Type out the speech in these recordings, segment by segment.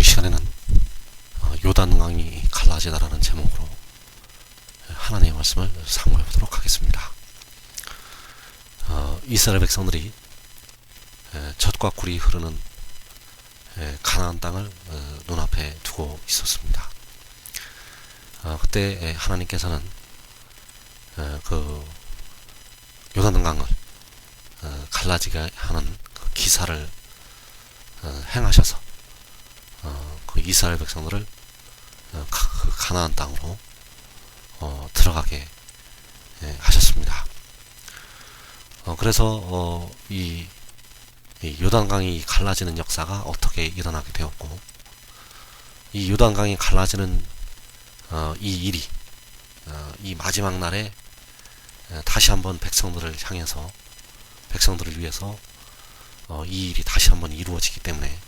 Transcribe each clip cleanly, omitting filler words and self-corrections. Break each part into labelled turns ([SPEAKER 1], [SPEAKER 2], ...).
[SPEAKER 1] 시간에는 요단강이 갈라지다라는 제목으로 하나님의 말씀을 상고해 보도록 하겠습니다. 이스라엘 백성들이 젖과 꿀이 흐르는 가나안 땅을 눈앞에 두고 있었습니다. 그때 하나님께서는 그 요단강을 갈라지게 하는 그 기사를 행하셔서 그 이스라엘 백성들을 그 가나안 땅으로 들어가게 하셨습니다. 그래서 이 요단강이 갈라지는 역사가 어떻게 일어나게 되었고, 이 요단강이 갈라지는 이 일이 이 마지막 날에 다시 한번 백성들을 향해서, 백성들을 위해서 이 일이 다시 한번 이루어지기 때문에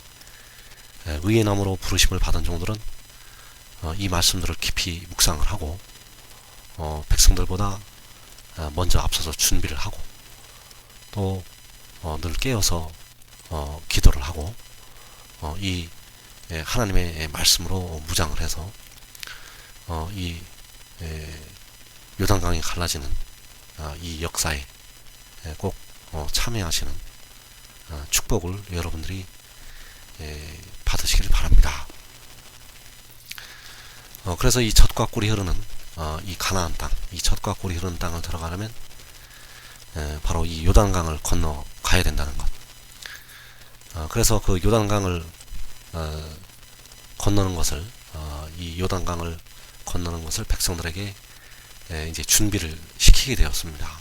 [SPEAKER 1] 의의 나무로 부르심을 받은 종들은 이 말씀들을 깊이 묵상을 하고 백성들보다 먼저 앞서서 준비를 하고 또 늘 깨어서 기도를 하고 이 하나님의 말씀으로 무장을 해서 이 요단강이 갈라지는 이 역사에 꼭 참여하시는 축복을 여러분들이 받으시기를 바랍니다. 그래서 이 젖과 꿀이 흐르는 이 가나안 땅, 이 젖과 꿀이 흐르는 땅을 들어가려면 바로 이 요단강을 건너 가야 된다는 것. 그래서 그 요단강을 건너는 것을 이 요단강을 건너는 것을 백성들에게 이제 준비를 시키게 되었습니다.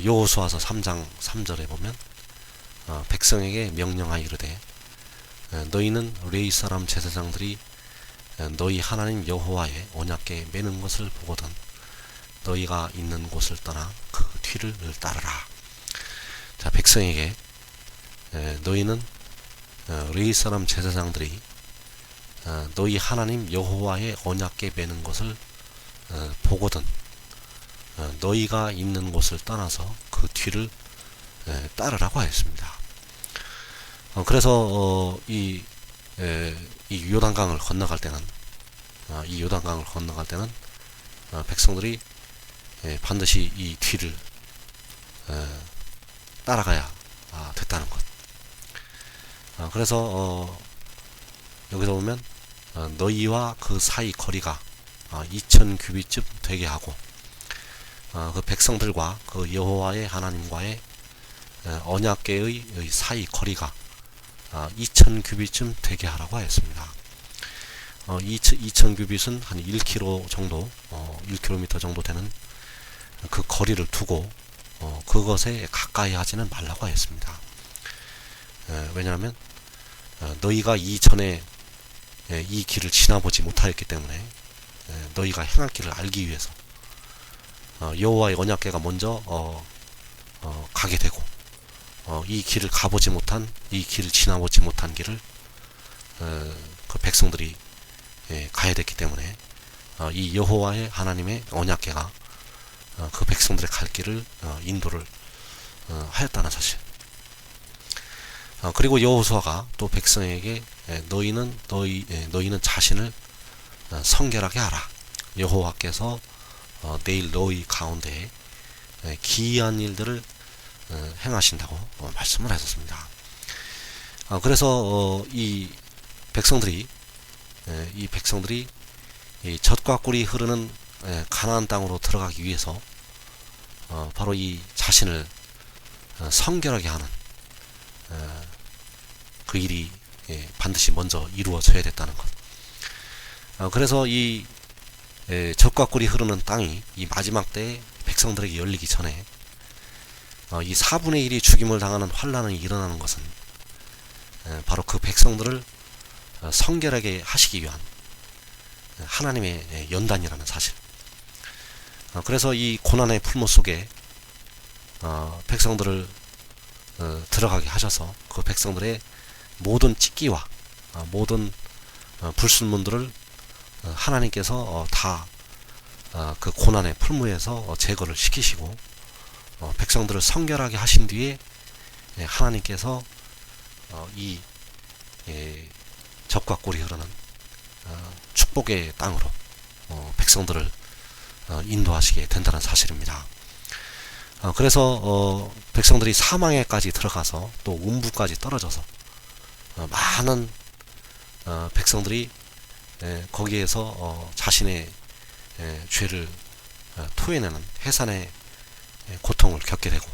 [SPEAKER 1] 여호수아서 3장 3절에 보면 백성에게 명령하여 이르되 너희는 레위 사람 제사장들이 너희 하나님 여호와의 언약궤에 매는 것을 보거든 너희가 있는 곳을 떠나 그 뒤를 따르라. 자, 백성에게 너희는 레위 사람 제사장들이 너희 하나님 여호와의 언약궤에 매는 것을 보거든 너희가 있는 곳을 떠나서 그 뒤를 따르라고 하였습니다. 그래서 이 요단강을 건너갈 때는 백성들이 반드시 이 뒤를 따라가야 됐다는 것. 그래서 여기서 보면 너희와 그 사이 거리가 2000규빗쯤 되게 하고 그 백성들과 그 여호와의 하나님과의 언약궤의 사이 거리가 2000규빗쯤 되게 하라고 하였습니다. 2000규빗은 한 1km 정도, 1km 정도 되는 그 거리를 두고 그것에 가까이 하지는 말라고 하였습니다. 왜냐하면 너희가 이전에 이 길을 지나보지 못하였기 때문에 너희가 행할 길을 알기 위해서 여호와의 언약궤가 먼저 가게 되고 이 길을 가보지 못한, 이 길을 지나보지 못한 길을 그 백성들이 가야 됐기 때문에 이 여호와의 하나님의 언약궤가 그 백성들의 갈 길을 인도를 하였다는 사실. 그리고 여호수아가 또 백성에게 너희는 자신을 성결하게 하라. 여호와께서 내일 너희 가운데에 기이한 일들을 행하신다고 말씀을 하셨습니다. 그래서 이 백성들이 이 젖과 꿀이 흐르는 가나안 땅으로 들어가기 위해서 바로 이 자신을 성결하게 하는 그 일이 반드시 먼저 이루어져야 됐다는 것. 그래서 이 젖과 꿀이 흐르는 땅이 이 마지막 때에 백성들에게 열리기 전에 이 4분의 1이 죽임을 당하는 환란이 일어나는 것은 바로 그 백성들을 성결하게 하시기 위한 하나님의 연단이라는 사실. 그래서 이 고난의 풀무 속에 백성들을 들어가게 하셔서 그 백성들의 모든 찢기와 모든 불순물들을 하나님께서 다 그 고난의 풀무에서 제거를 시키시고 백성들을 성결하게 하신 뒤에 하나님께서 이 젖과 꿀이 흐르는 축복의 땅으로 백성들을 인도하시게 된다는 사실입니다. 그래서 백성들이 사망에까지 들어가서 또 음부까지 떨어져서 많은 백성들이 거기에서 자신의 죄를 토해내는 해산의 고통을 겪게 되고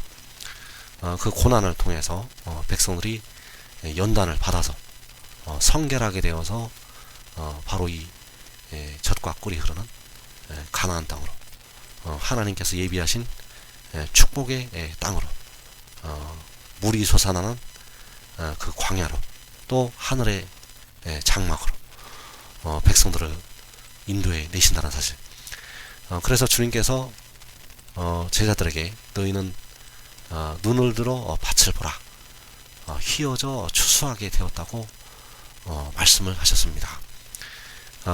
[SPEAKER 1] 그 고난을 통해서 백성들이 연단을 받아서 성결하게 되어서 바로 이 젖과 꿀이 흐르는 가나안 땅으로 하나님께서 예비하신 축복의 땅으로 물이 솟아나는 그 광야로 또 하늘의 장막으로 백성들을 인도해 내신다는 사실. 그래서 주님께서 제자들에게 너희는 눈을 들어 밭을 보라. 휘어져 추수하게 되었다고 말씀을 하셨습니다.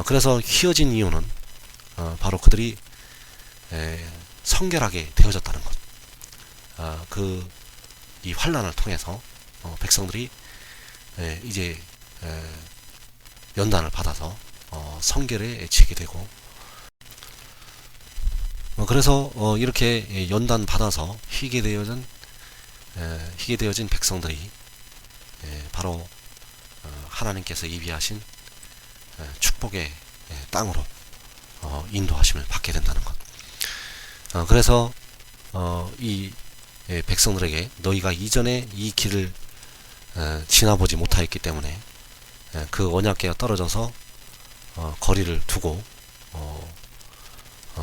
[SPEAKER 1] 그래서 휘어진 이유는 바로 그들이 성결하게 되어졌다는 것. 이 환난을 통해서 백성들이 이제 연단을 받아서 성결에 지게 되고 그래서 이렇게 연단 받아서 희게 되어진 백성들이 바로 하나님께서 예비하신 축복의 땅으로 인도하심을 받게 된다는 것. 그래서 이 백성들에게 너희가 이전에 이 길을 지나보지 못하였기 때문에 그 언약궤가 떨어져서 거리를 두고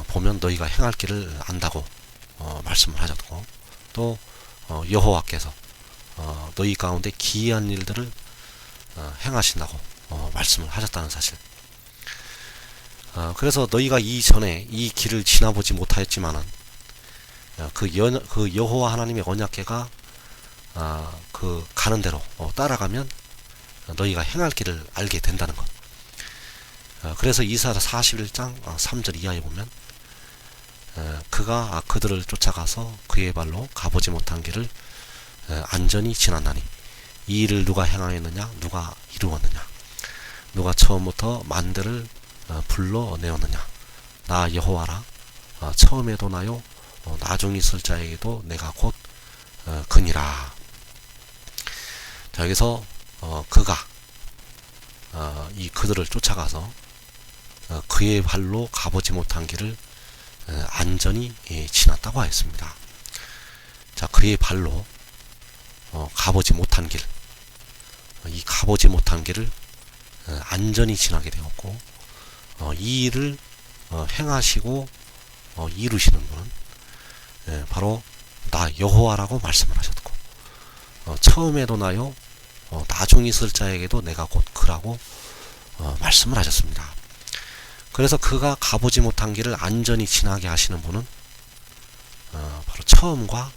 [SPEAKER 1] 보면 너희가 행할 길을 안다고 말씀을 하셨고 또 여호와께서 너희 가운데 기이한 일들을 행하신다고 말씀을 하셨다는 사실. 그래서 너희가 이전에 이 길을 지나보지 못하였지만은 그 여호와 하나님의 언약궤가 그 가는 대로 따라가면 너희가 행할 길을 알게 된다는 것. 그래서 이사야 41장 3절 이하에 보면 그가 그들을 쫓아가서 그의 발로 가보지 못한 길을 안전히 지났나니 이 일을 누가 행하였느냐 누가 이루었느냐 누가 처음부터 만대를 불러내었느냐 나 여호와라 처음에도 나요 나중에 있을 자에게도 내가 곧 그니라. 자, 여기서 그가 이 그들을 쫓아가서 그의 발로 가보지 못한 길을 안전히 지났다고 하였습니다. 자, 그의 발로 가보지 못한 길, 이 가보지 못한 길을 안전히 지나게 되었고 이 일을 행하시고 이루시는 분은 바로 나 여호와라고 말씀을 하셨고 처음에도 나요 나중에 있을 자에게도 내가 곧 그라고 말씀을 하셨습니다. 그래서 그가 가보지 못한 길을 안전히 지나게 하시는 분은 바로 처음과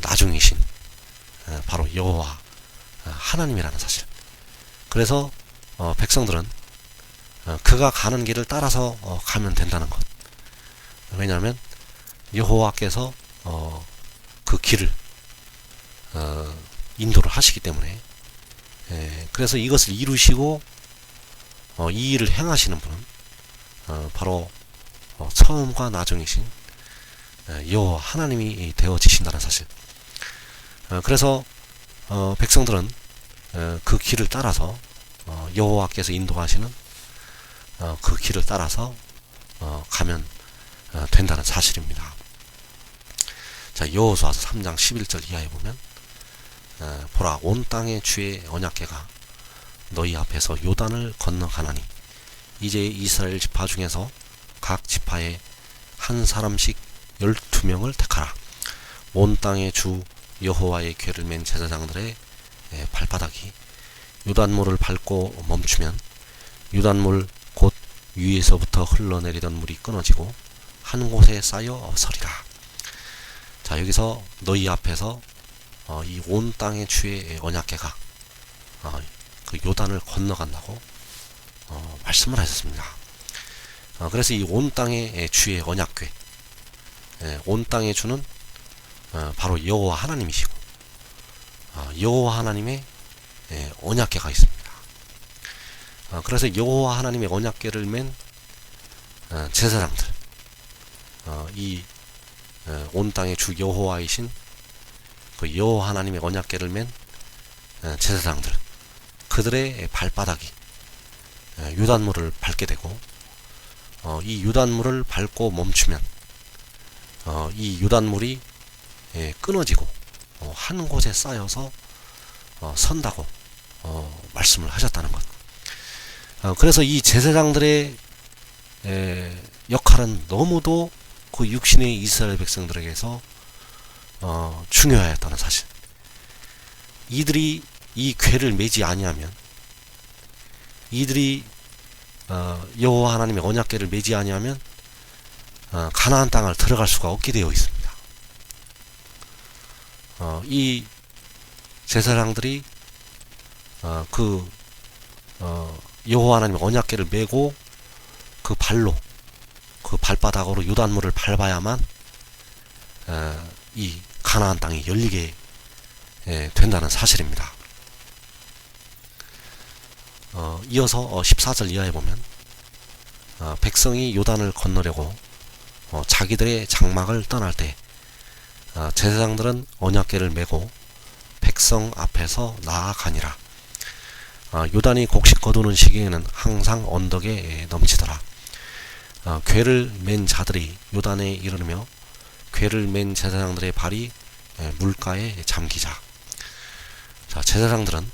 [SPEAKER 1] 나중이신 바로 여호와 하나님이라는 사실. 그래서 백성들은 그가 가는 길을 따라서 가면 된다는 것. 왜냐하면 여호와께서 그 길을 인도를 하시기 때문에 그래서 이것을 이루시고 이 일을 행하시는 분은 바로 처음과 나중이신 여호와 하나님이 되어지신다는 사실. 그래서 백성들은 그 길을 따라서 여호와께서 인도하시는 그 길을 따라서 가면 된다는 사실입니다. 자, 여호수아서 3장 11절 이하에 보면 보라 온 땅의 주의 언약궤가 너희 앞에서 요단을 건너가나니 이제 이스라엘 지파 중에서 각 지파에 한 사람씩 12명을 택하라. 온 땅의 주 여호와의 궤를 맨 제사장들의 발바닥이 요단물을 밟고 멈추면 요단물 곧 위에서부터 흘러내리던 물이 끊어지고 한 곳에 쌓여 서리라. 자, 여기서 너희 앞에서 이 온 땅의 주의 언약궤가 그 요단을 건너간다고 말씀을 하셨습니다. 그래서 이 온 땅의 주의 언약궤, 온 땅의 주는 바로 여호와 하나님이시고 여호와 하나님의 언약궤가 있습니다. 그래서 여호와 하나님의 언약궤를 맨 제사장들, 이 온 땅의 주 여호와이신 그 여호와 하나님의 언약궤를 맨 제사장들, 그들의 발바닥이 요단물을 밟게 되고, 이 요단물을 밟고 멈추면 이 요단물이 끊어지고 한 곳에 쌓여서 선다고 말씀을 하셨다는 것. 그래서 이 제사장들의 역할은 너무도 그 육신의 이스라엘 백성들에게서 중요하였다는 사실. 이들이 이 궤를 매지 아니하면, 이들이 여호와 하나님의 언약궤를 매지 아니하면 가나안 땅을 들어갈 수가 없게 되어 있습니다. 이 제사장들이 그 여호와 하나님의 언약궤를 메고 그 발로, 그 발바닥으로 요단물을 밟아야만 이 가나안 땅이 열리게 된다는 사실입니다. 이어서 14절 이하에 보면 백성이 요단을 건너려고 자기들의 장막을 떠날 때 제사장들은 언약궤를 메고 백성 앞에서 나아가니라. 요단이 곡식 거두는 시기에는 항상 언덕에 넘치더라. 궤를 맨 자들이 요단에 이르며 궤를 맨 제사장들의 발이 물가에 잠기자. 자, 제사장들은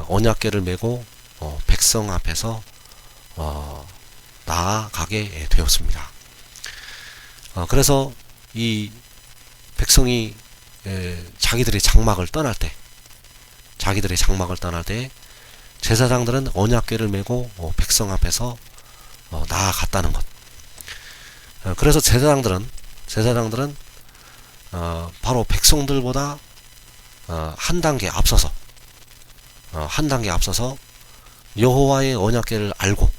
[SPEAKER 1] 언약궤를 메고 백성 앞에서 나아가게 되었습니다. 그래서 이 백성이 자기들의 장막을 떠날 때, 제사장들은 언약궤를 메고 백성 앞에서 나아갔다는 것. 그래서 제사장들은 바로 백성들보다 한 단계 앞서서 여호와의 언약궤를 알고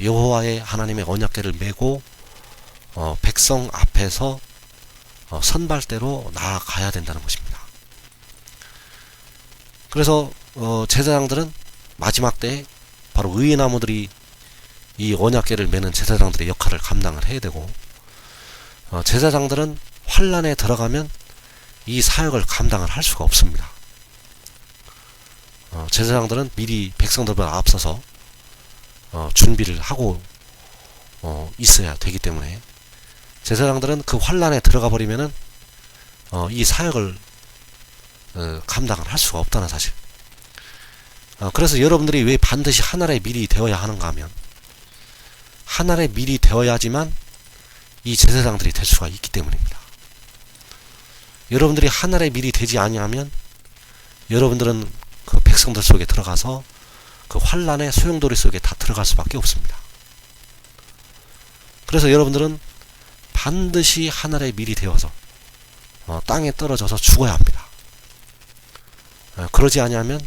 [SPEAKER 1] 여호와의 하나님의 언약궤를 메고 백성 앞에서 선발대로 나아가야 된다는 것입니다. 그래서 제사장들은 마지막 때에 바로 의의 나무들이 이 언약궤를 메는 제사장들의 역할을 감당을 해야 되고, 제사장들은 환란에 들어가면 이 사역을 감당을 할 수가 없습니다. 제사장들은 미리 백성들보다 앞서서 준비를 하고 있어야 되기 때문에, 제사장들은 그 환란에 들어가 버리면은 이 사역을 감당을 할 수가 없다는 사실. 그래서 여러분들이 왜 반드시 하늘에 미리 되어야 하는가 하면, 하늘에 미리 되어야지만 이 제사장들이 될 수가 있기 때문입니다. 여러분들이 하늘에 미리 되지 아니하면 여러분들은 그 백성들 속에 들어가서 그 환란의 소용돌이 속에 다 들어갈 수밖에 없습니다. 그래서 여러분들은 반드시 하늘에 미리 되어서 땅에 떨어져서 죽어야 합니다. 그러지 아니하면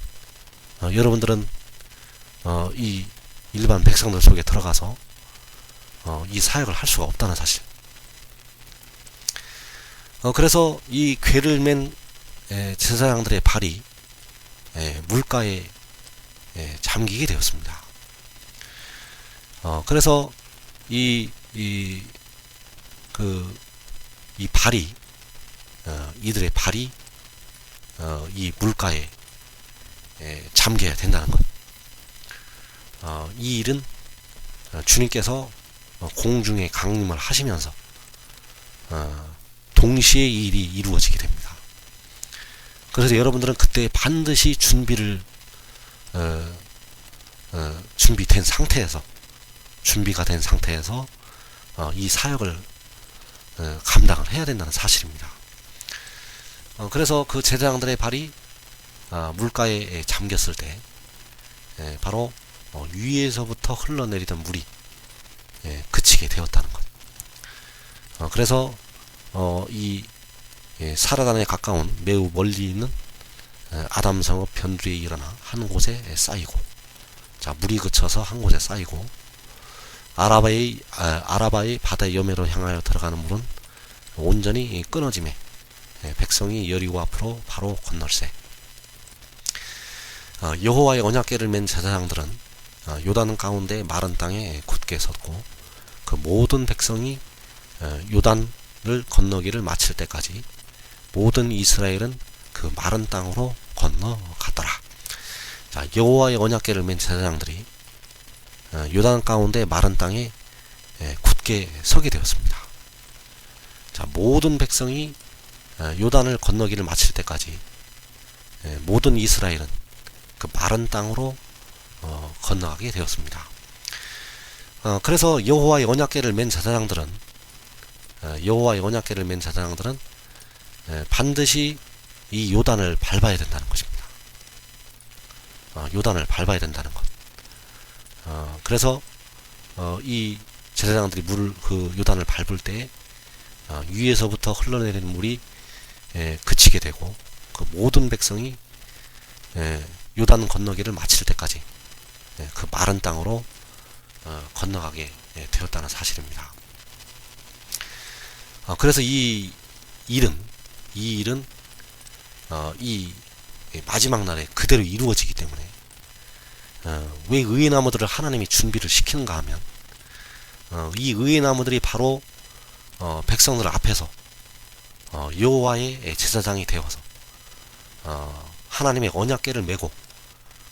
[SPEAKER 1] 여러분들은 이 일반 백성들 속에 들어가서 이 사역을 할 수가 없다는 사실. 그래서 이 궤를 맨 제사장들의 발이 물가에 잠기게 되었습니다. 그래서 이 발이, 이들의 발이 이 물가에 잠겨야 된다는 것. 이 일은 주님께서 공중에 강림을 하시면서 동시에 이 일이 이루어지게 됩니다. 그래서 여러분들은 그때 반드시 준비가 된 상태에서 이 사역을 감당을 해야 된다는 사실입니다. 그래서 그 제사장들의 발이 물가에 잠겼을 때 바로 위에서부터 흘러내리던 물이 그치게 되었다는 것. 그래서 이 사라단에 가까운 매우 멀리 있는 아담성읍 변두리에 일어나 한 곳에 쌓이고, 자, 물이 그쳐서 한 곳에 쌓이고, 아라바의 바다의 여매로 향하여 들어가는 물은 온전히 끊어짐에 백성이 여리고 앞으로 바로 건널세. 여호와의 언약궤를 맨 제사장들은 요단 가운데 마른 땅에 굳게 섰고 그 모든 백성이 요단을 건너기를 마칠 때까지 모든 이스라엘은 그 마른 땅으로 건너갔더라. 자, 여호와의 언약궤를 맨 제사장들이 요단 가운데 마른 땅에 굳게 서게 되었습니다. 자, 모든 백성이 요단을 건너기를 마칠 때까지 모든 이스라엘은 그 마른 땅으로 건너가게 되었습니다. 그래서 여호와의 언약궤를 맨 제사장들은 반드시 이 요단을 밟아야 된다는 것입니다. 요단을 밟아야 된다는 것. 그래서 이 제사장들이 그 요단을 밟을 때 위에서부터 흘러내리는 물이 그치게 되고 그 모든 백성이 요단 건너기를 마칠 때까지 그 마른 땅으로 건너가게 되었다는 사실입니다. 그래서 이 일은 이 마지막 날에 그대로 이루어지기 때문에 왜 의의 나무들을 하나님이 준비를 시키는가 하면 이 의의 나무들이 바로 백성들 앞에서 여호와의 제사장이 되어서 하나님의 언약궤를 메고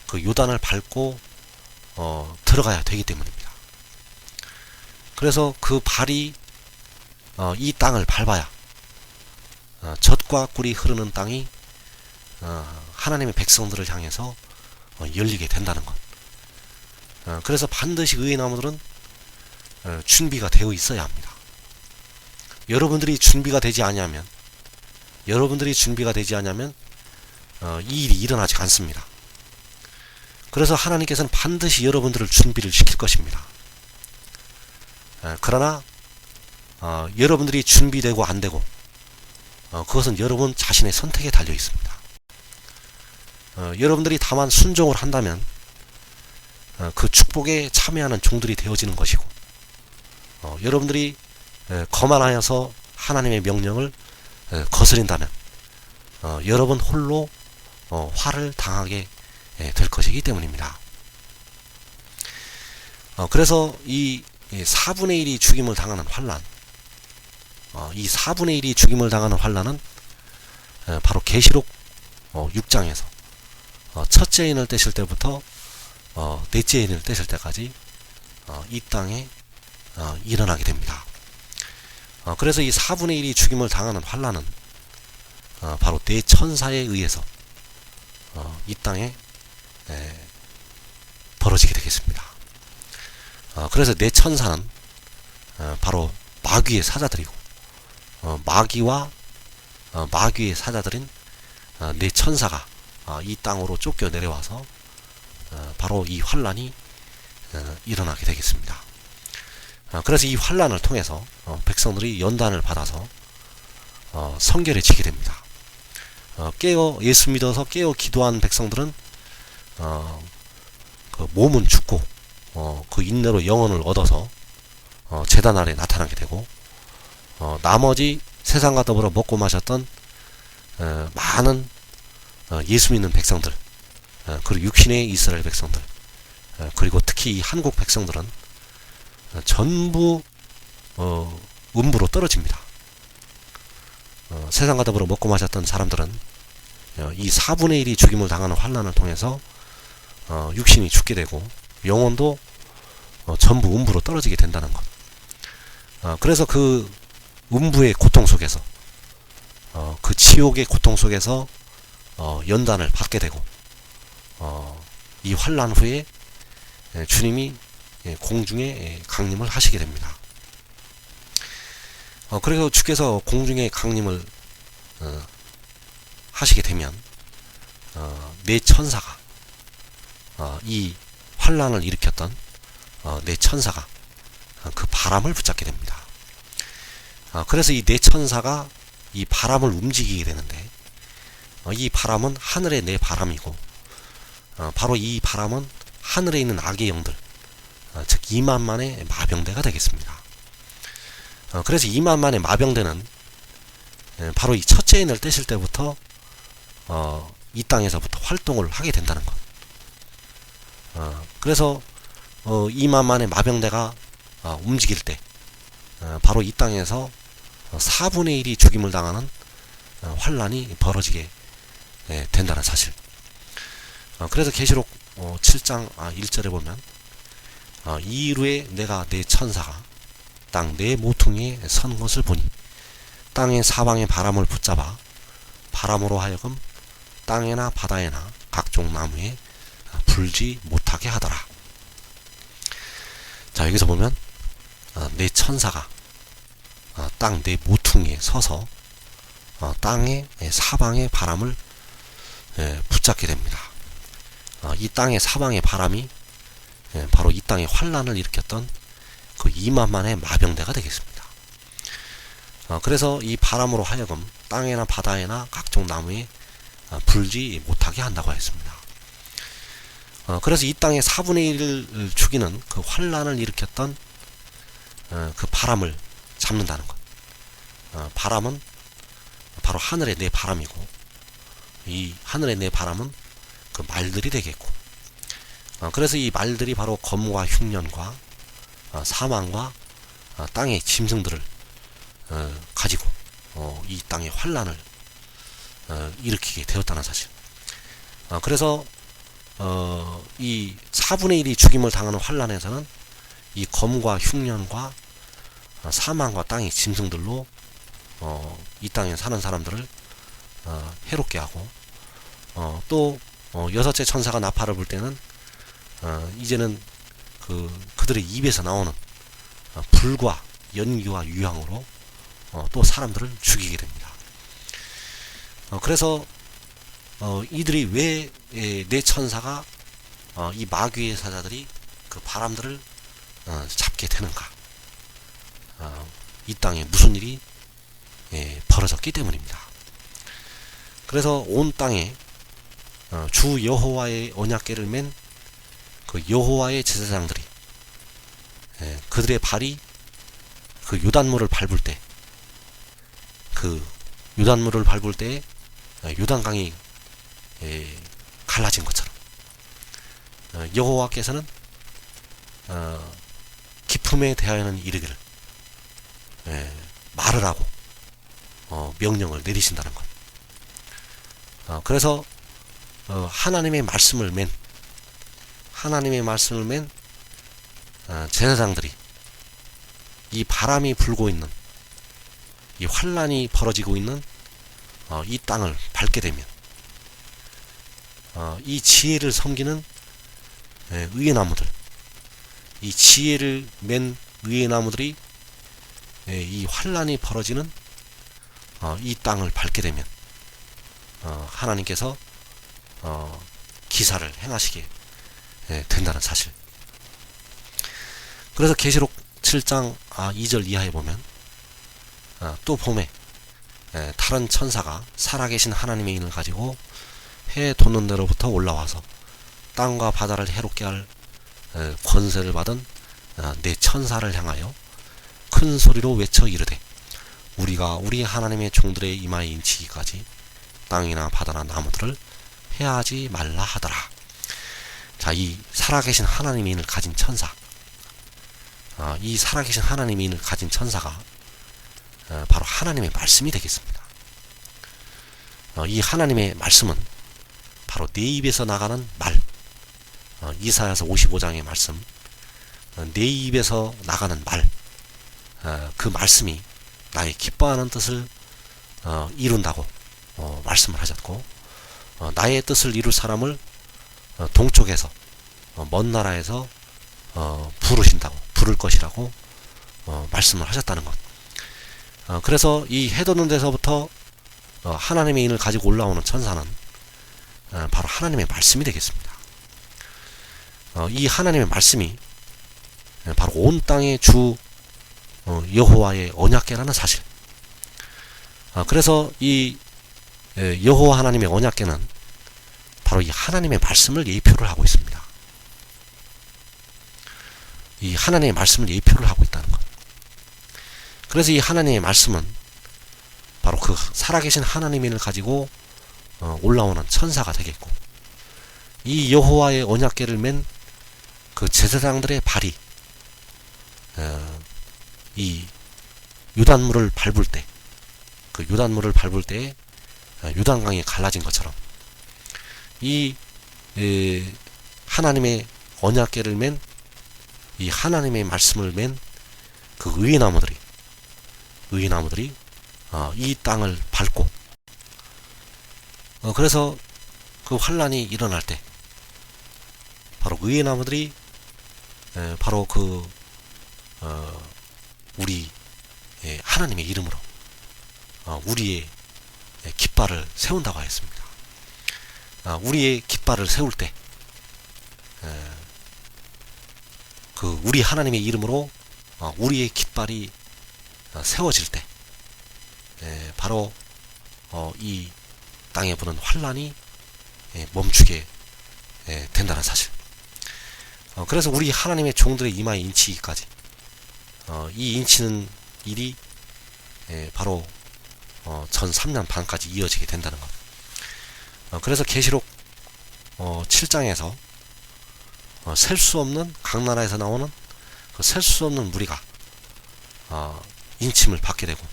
[SPEAKER 1] 그 요단을 밟고 들어가야 되기 때문입니다. 그래서 그 발이 이 땅을 밟아야 젖과 꿀이 흐르는 땅이 하나님의 백성들을 향해서 열리게 된다는 것. 그래서 반드시 의의 나무들은 준비가 되어 있어야 합니다. 여러분들이 준비가 되지 않으면 이 일이 일어나지 않습니다. 그래서 하나님께서는 반드시 여러분들을 준비를 시킬 것입니다. 그러나 여러분들이 준비되고 안 되고 그것은 여러분 자신의 선택에 달려 있습니다. 여러분들이 다만 순종을 한다면 그 축복에 참여하는 종들이 되어지는 것이고 여러분들이 거만하여서 하나님의 명령을 거스린다면 여러분 홀로 화를 당하게 될 것이기 때문입니다. 그래서 이 4분의 1이 죽임을 당하는 환난, 이 4분의 1이 죽임을 당하는 환난은 바로 계시록 6장에서 첫째 인을 떼실 때부터 넷째 인을 떼실 때까지 이 땅에 일어나게 됩니다. 그래서 이 4분의 1이 죽임을 당하는 환난은 바로 네 천사에 의해서 이 땅에 벌어지게 되겠습니다. 그래서 네 천사는 바로 마귀의 사자들이고 마귀와 마귀의 사자들인 네 천사가 이 땅으로 쫓겨 내려와서 바로 이 환란이 일어나게 되겠습니다. 그래서 이 환란을 통해서 백성들이 연단을 받아서 성결해지게 됩니다. 예수 믿어서 깨어 기도한 백성들은 그 몸은 죽고 그 인내로 영혼을 얻어서 제단 아래 나타나게 되고 나머지 세상과 더불어 먹고 마셨던 많은 예수 믿는 백성들 그리고 육신의 이스라엘 백성들 그리고 특히 이 한국 백성들은 전부 음부로 떨어집니다. 세상과 더불어 먹고 마셨던 사람들은 이 4분의 1이 죽임을 당하는 환난을 통해서 육신이 죽게 되고 영혼도 전부 음부로 떨어지게 된다는 것. 그래서 그 음부의 고통 속에서 그 지옥의 고통 속에서 연단을 받게 되고 이 환난 후에 주님이 공중에 강림을 하시게 됩니다. 그래서 주께서 공중에 강림을 하시게 되면 네 천사가 이 환난을 일으켰던 네 천사가 그 바람을 붙잡게 됩니다. 그래서 이 네 천사가 이 바람을 움직이게 되는데 이 바람은 하늘의 네 바람이고 바로 이 바람은 하늘에 있는 악의 영들 즉 2만만의 마병대가 되겠습니다. 그래서 2만만의 마병대는 바로 이 첫째 인을 떼실 때부터 이 땅에서부터 활동을 하게 된다는 것. 그래서 이 만만의 마병대가 움직일 때 바로 이 땅에서 4분의 1이 죽임을 당하는 환란이 벌어지게 된다는 사실. 그래서 계시록 7장 1절에 보면 이후에 내가 내 천사가 땅 네 모퉁이에 선 것을 보니 땅의 사방의 바람을 붙잡아 바람으로 하여금 땅에나 바다에나 각종 나무에 불지 못하게 하더라. 자, 여기서 보면 내 천사가 땅 네 모퉁이에 서서 땅의 사방의 바람을 붙잡게 됩니다. 이 땅의 사방의 바람이 바로 이 땅의 환란을 일으켰던 그 2만만의 마병대가 되겠습니다. 그래서 이 바람으로 하여금 땅에나 바다에나 각종 나무에 불지 못하게 한다고 했습니다. 그래서 이 땅의 4분의 1을 죽이는 그 환란을 일으켰던 그 바람을 잡는다는 것. 바람은 바로 하늘의 네 바람이고, 이 하늘의 네 바람은 그 말들이 되겠고, 그래서 이 말들이 바로 검과 흉년과 사망과 땅의 짐승들을 가지고 이 땅의 환란을 일으키게 되었다는 사실. 그래서 이 4분의 1이 죽임을 당하는 환란에서는 이 검과 흉년과 사망과 땅의 짐승들로 이 땅에 사는 사람들을 해롭게 하고, 또 여섯째 천사가 나팔을 불 때는 이제는 그들의 입에서 나오는 불과 연기와 유황으로 또 사람들을 죽이게 됩니다. 그래서 이들이 왜 내 천사가 이 마귀의 사자들이 그 바람들을 잡게 되는가? 이 땅에 무슨 일이 벌어졌기 때문입니다. 그래서 온 땅에 주 여호와의 언약궤를 맨 그 여호와의 제사장들이 그들의 발이 그 요단물을 밟을 때, 그 요단물을 밟을 때 요단강이 갈라진 것처럼 여호와께서는 기품에 대하여는 이르기를 말을 하고 명령을 내리신다는 것. 그래서 하나님의 말씀을 맨 제사장들이 이 바람이 불고 있는, 이 환란이 벌어지고 있는 이 땅을 밟게 되면 이 지혜를 섬기는 의의 나무들, 이 지혜를 맨 의의 나무들이 이 환란이 벌어지는 이 땅을 밟게 되면 하나님께서 기사를 행하시게 된다는 사실. 그래서 계시록 7장 2절 이하에 보면 또 봄에 다른 천사가 살아계신 하나님의 인을 가지고 해 돋는 데로부터 올라와서 땅과 바다를 해롭게 할 권세를 받은 내 천사를 향하여 큰 소리로 외쳐 이르되 우리가 우리 하나님의 종들의 이마에 인치기까지 땅이나 바다나 나무들을 해하지 말라 하더라. 자, 이 살아계신 하나님의 인을 가진 천사, 이 살아계신 하나님의 인을 가진 천사가 바로 하나님의 말씀이 되겠습니다. 이 하나님의 말씀은 바로 내 입에서 나가는 말, 이사야서 55장의 말씀, 내 입에서 나가는 말, 그 말씀이 나의 기뻐하는 뜻을 이룬다고 말씀을 하셨고, 나의 뜻을 이룰 사람을 동쪽에서 먼 나라에서 부를 것이라고 말씀을 하셨다는 것. 그래서 이 해돋는 데서부터 하나님의 인을 가지고 올라오는 천사는 바로 하나님의 말씀이 되겠습니다. 이 하나님의 말씀이 바로 온 땅의 주 여호와의 언약궤라는 사실. 그래서 이 여호와 하나님의 언약궤는 바로 이 하나님의 말씀을 예표를 하고 있습니다. 이 하나님의 말씀을 예표를 하고 있다는 것. 그래서 이 하나님의 말씀은 바로 그 살아계신 하나님을 가지고 올라오는 천사가 되겠고, 이 여호와의 언약궤를 맨 그 제사장들의 발이 이 요단물을 밟을 때, 그 요단물을 밟을 때 요단강이 갈라진 것처럼 이 하나님의 언약궤를 맨, 이 하나님의 말씀을 맨 그 의의 나무들이 이 땅을 밟고, 그래서 그 환란이 일어날 때 바로 의의 나무들이 바로 그 우리 하나님의 이름으로 우리의 깃발을 세운다고 하였습니다. 우리의 깃발을 세울 때 그 우리 하나님의 이름으로 우리의 깃발이 세워질 때 바로 이 땅에 부는 환란이 멈추게 된다는 사실. 그래서 우리 하나님의 종들의 이마에 인치기까지 이 인치는 일이 바로 전 3년 반까지 이어지게 된다는 것. 그래서 계시록 7장에서 셀 수 없는, 각 나라에서 나오는 그 셀 수 없는 무리가 인침을 받게 되고,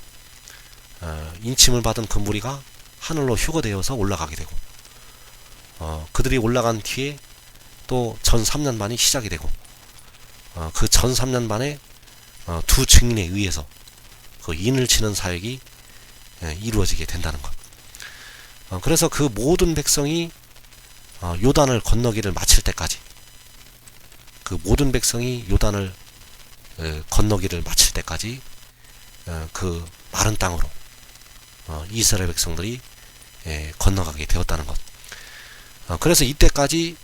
[SPEAKER 1] 인침을 받은 그 무리가 하늘로 휴거되어서 올라가게 되고, 그들이 올라간 뒤에 또 전 3년 반이 시작이 되고, 그 전 3년 반에 두 증인에 의해서 그 인을 치는 사역이 이루어지게 된다는 것. 그래서 그 모든 백성이 요단을 건너기를 마칠 때까지, 그 모든 백성이 요단을 건너기를 마칠 때까지 그 마른 땅으로 이스라엘 백성들이 건너가게 되었다는 것. 그래서 이때까지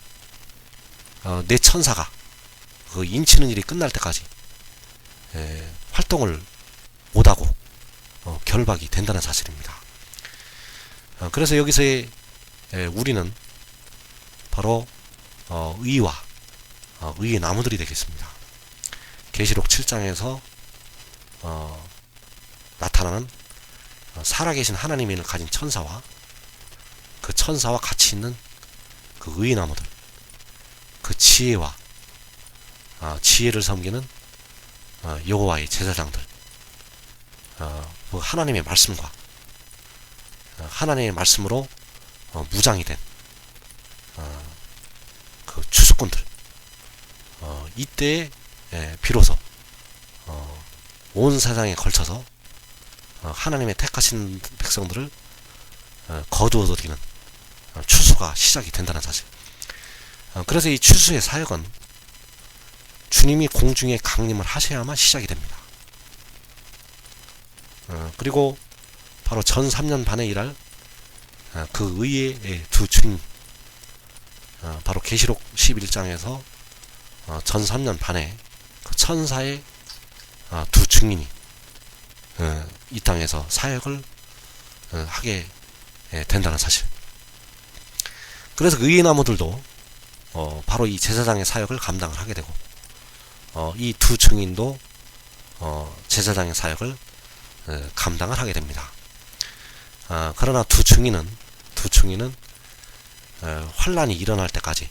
[SPEAKER 1] 내 천사가 그 인치는 일이 끝날 때까지 활동을 못하고 결박이 된다는 사실입니다. 그래서 여기서의 우리는 바로 의와 의의 나무들이 되겠습니다. 계시록 7장에서 나타나는 살아계신 하나님의 인을 가진 천사와 그 천사와 같이 있는 그 의의 나무들, 그 지혜와 지혜를 섬기는 여호와의 제사장들, 그 하나님의 말씀과 하나님의 말씀으로 무장이 된 그 추수꾼들, 이때에 비로소 온 세상에 걸쳐서 하나님의 택하신 백성들을 거두어들이는 추수가 시작이 된다는 사실. 그래서 이 추수의 사역은 주님이 공중에 강림을 하셔야만 시작이 됩니다. 그리고 바로 전 3년 반에 일할 그 의의 두 증인, 바로 계시록 11장에서 전 3년 반에 그 천사의 두 증인이 이 땅에서 사역을 하게 된다는 사실. 그래서 그 의의 나무들도 바로 이 제사장의 사역을 감당을 하게 되고, 이 두 증인도 제사장의 사역을 감당을 하게 됩니다. 그러나 두 증인은 환란이 일어날 때까지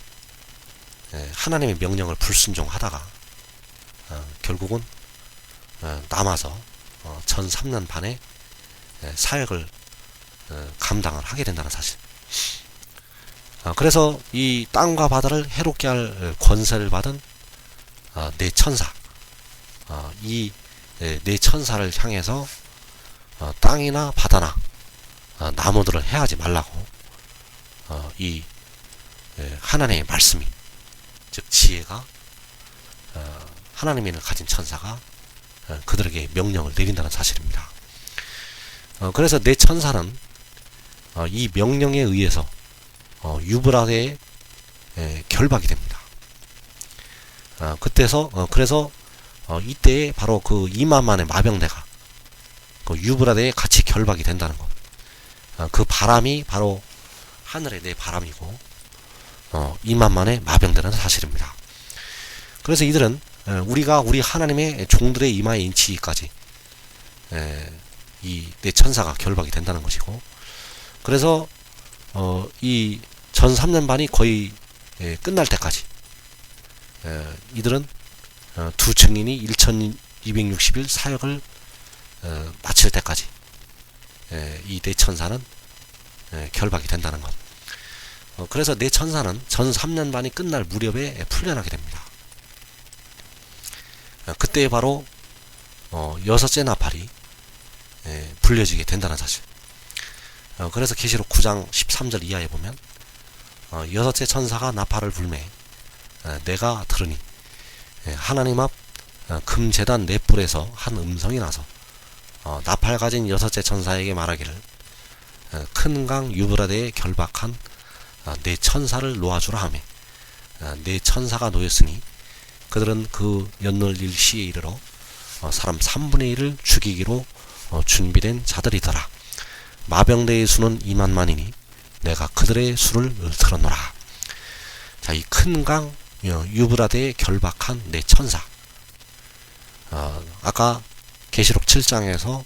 [SPEAKER 1] 하나님의 명령을 불순종하다가 결국은 남아서 전 3년 반의 사역을 감당을 하게 된다는 사실. 그래서 이 땅과 바다를 해롭게 할 권세를 받은 네 천사, 이 네 천사를 향해서 땅이나 바다나 나무들을 해하지 말라고 이 하나님의 말씀이, 즉 지혜가, 하나님의 인을 가진 천사가 그들에게 명령을 내린다는 사실입니다. 그래서 네 천사는 이 명령에 의해서 유브라데에 결박이 됩니다. 그래서 이때에 바로 그 2만만의 마병대가 그 유브라데에 같이 결박이 된다는 것. 그 바람이 바로 하늘의 내 바람이고 2만만의 마병대라는 사실입니다. 그래서 이들은 우리가 우리 하나님의 종들의 이마에 인치기까지 이 네 천사가 결박이 된다는 것이고, 그래서 이 전 3년 반이 거의 끝날 때까지 이들은 두 증인이 1260일 사역을 마칠 때까지 이 네 천사는 결박이 된다는 것. 그래서 네 천사는 전 3년 반이 끝날 무렵에 풀려나게 됩니다. 그때 바로 여섯째 나팔이 불려지게 된다는 사실. 그래서 계시록 9장 13절 이하에 보면 여섯째 천사가 나팔을 불매 내가 들으니 하나님 앞 금제단 네 뿔에서 한 음성이 나서 나팔 가진 여섯째 천사에게 말하기를 큰 강 유브라데에 결박한 네 천사를 놓아주라 하며 네 천사가 놓였으니 그들은 그 연놀릴 시에 이르러 사람 3분의 1을 죽이기로 준비된 자들이더라. 마병대의 수는 2만만이니 내가 그들의 수를 들었노라. 자, 이 큰 강 유브라데에 결박한 네 천사. 아까 계시록 7장에서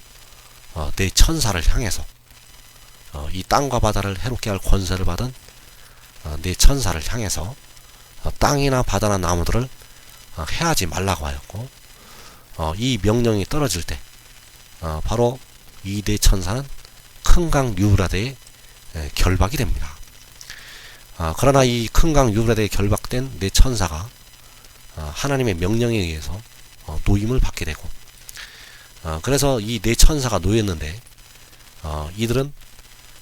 [SPEAKER 1] 네 천사를 향해서 이 땅과 바다를 해롭게 할 권세를 받은 네 천사를 향해서 땅이나 바다나 나무들을 해하지 말라고 하였고, 이 명령이 떨어질 때 바로 이 네 천사는 큰 강 유브라데에 결박이 됩니다. 그러나 이 큰 강 유브라데에 결박된 네 천사가 하나님의 명령에 의해서 노임을 받게 되고, 그래서 이 네 천사가 놓였는데 이들은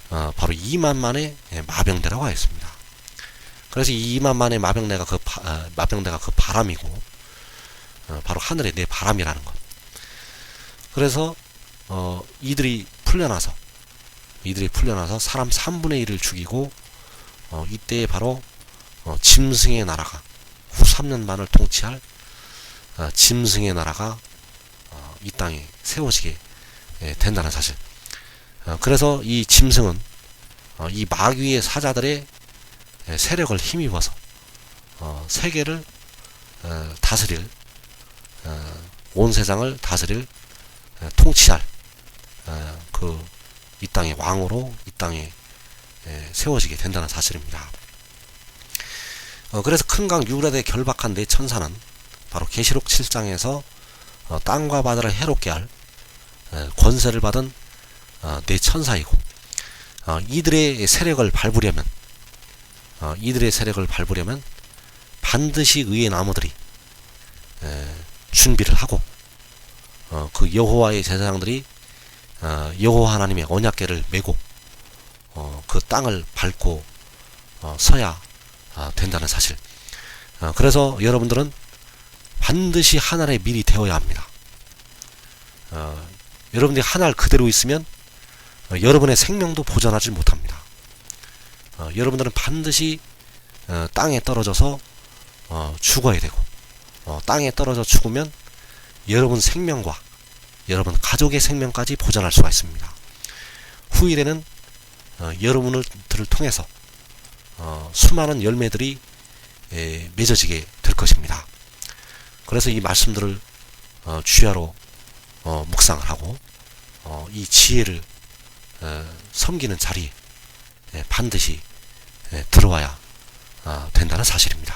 [SPEAKER 1] 바로 2만만의 마병대라고 하였습니다. 그래서 이 2만만의 마병대가 그 바람이고 바로 하늘의 네 바람이라는 것. 그래서 이들이 풀려나서 사람 3분의 1을 죽이고 이때에 바로 짐승의 나라가 후 3년 반을 통치할 짐승의 나라가 이 땅에 세워지게 된다는 사실. 그래서 이 짐승은 이 마귀의 사자들의 세력을 힘입어서 세계를 다스릴, 온 세상을 다스릴, 통치할 이 땅의 왕으로 이 땅에 세워지게 된다는 사실입니다. 그래서 큰 강 유브라데에 결박한 네 천사는 바로 계시록 7장에서 땅과 바다를 해롭게 할 권세를 받은 네 천사이고, 이들의 세력을 밟으려면 반드시 의의 나무들이 준비를 하고 그 여호와의 제사장들이 여호와 하나님의 언약궤를 메고 그 땅을 밟고 서야 된다는 사실. 그래서 여러분들은 반드시 하늘에 미리 되어야 합니다. 여러분들이 하늘 그대로 있으면 여러분의 생명도 보존하지 못합니다. 여러분들은 반드시 땅에 떨어져서 죽어야 되고, 땅에 떨어져 죽으면 여러분 생명과 여러분 가족의 생명까지 보존할 수가 있습니다. 후일에는 여러분들을 통해서 수많은 열매들이 맺어지게 될 것입니다. 그래서 이 말씀들을 주야로 묵상을 하고 이 지혜를 섬기는 자리에 반드시 들어와야 된다는 사실입니다.